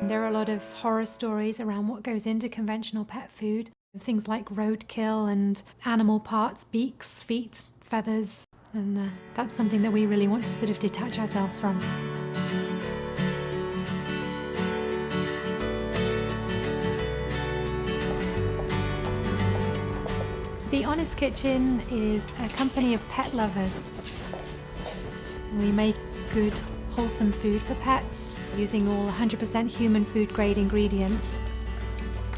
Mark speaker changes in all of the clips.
Speaker 1: There are a lot of horror stories around what goes into conventional pet food. Things like roadkill and animal parts, beaks, feet, feathers. And that's something that we really want to sort of detach ourselves from. The Honest Kitchen is a company of pet lovers. We make good, wholesome food for pets using all 100% human food grade ingredients.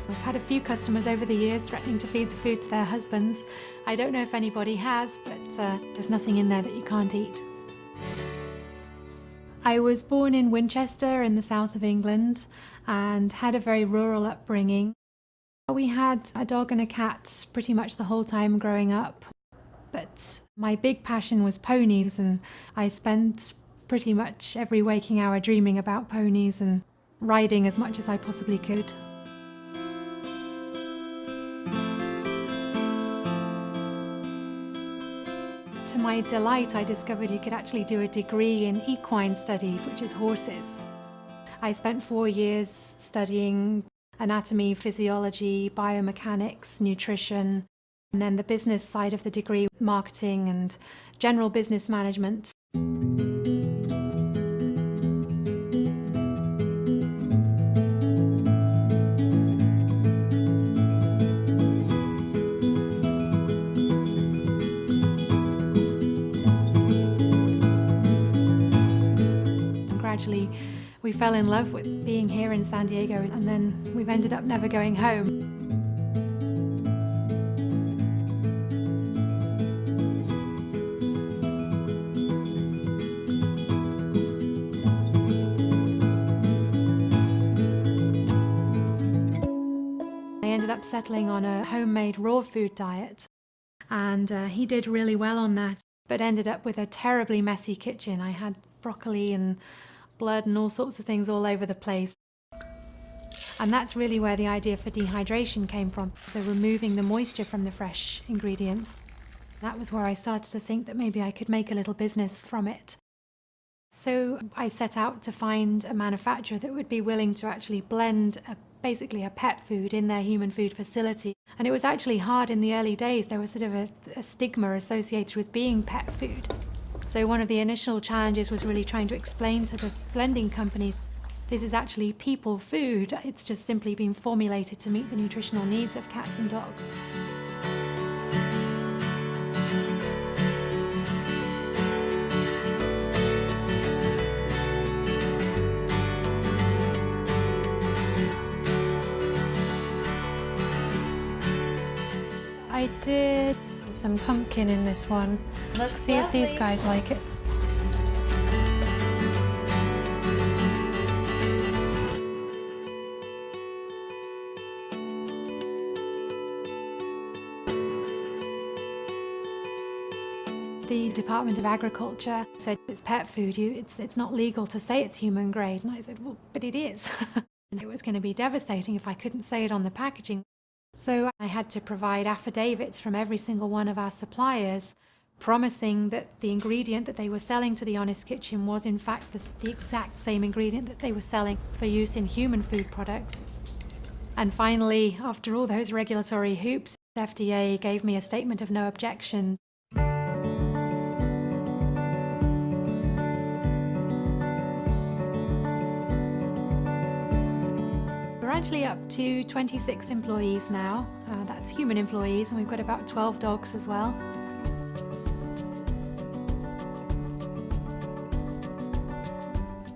Speaker 1: We've had a few customers over the years threatening to feed the food to their husbands. I don't know if anybody has, but there's nothing in there that you can't eat. I was born in Winchester in the south of England and had a very rural upbringing. We had a dog and a cat pretty much the whole time growing up, but my big passion was ponies, and I spent pretty much every waking hour dreaming about ponies and riding as much as I possibly could. To my delight, I discovered you could actually do a degree in equine studies, which is horses. I spent 4 years studying anatomy, physiology, biomechanics, nutrition, and then the business side of the degree, marketing and general business management. Gradually, we fell in love with being here in San Diego, and then we've ended up never going home. I ended up settling on a homemade raw food diet, and he did really well on that, but ended up with a terribly messy kitchen. I had broccoli and blood and all sorts of things all over the place. And that's really where the idea for dehydration came from. So removing the moisture from the fresh ingredients. That was where I started to think that maybe I could make a little business from it. So I set out to find a manufacturer that would be willing to actually blend basically a pet food in their human food facility. And it was actually hard in the early days. There was sort of a stigma associated with being pet food. So one of the initial challenges was really trying to explain to the blending companies, this is actually people food. It's just simply been formulated to meet the nutritional needs of cats and dogs. I did some pumpkin in this one. Let's see if these guys like it. The Department of Agriculture said it's pet food, it's not legal to say it's human grade. And I said, well, but it is. And it was going to be devastating if I couldn't say it on the packaging. So I had to provide affidavits from every single one of our suppliers promising that the ingredient that they were selling to the Honest Kitchen was in fact the exact same ingredient that they were selling for use in human food products. And finally, after all those regulatory hoops, FDA gave me a statement of no objection. We're actually up to 26 employees now. That's human employees, and we've got about 12 dogs as well.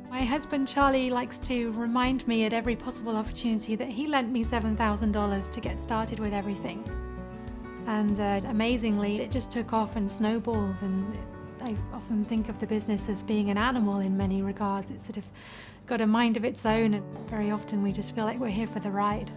Speaker 1: My husband Charlie likes to remind me at every possible opportunity that he lent me $7,000 to get started with everything. And amazingly, it just took off and snowballed, and I often think of the business as being an animal in many regards. It's sort of got a mind of its own, and very often we just feel like we're here for the ride.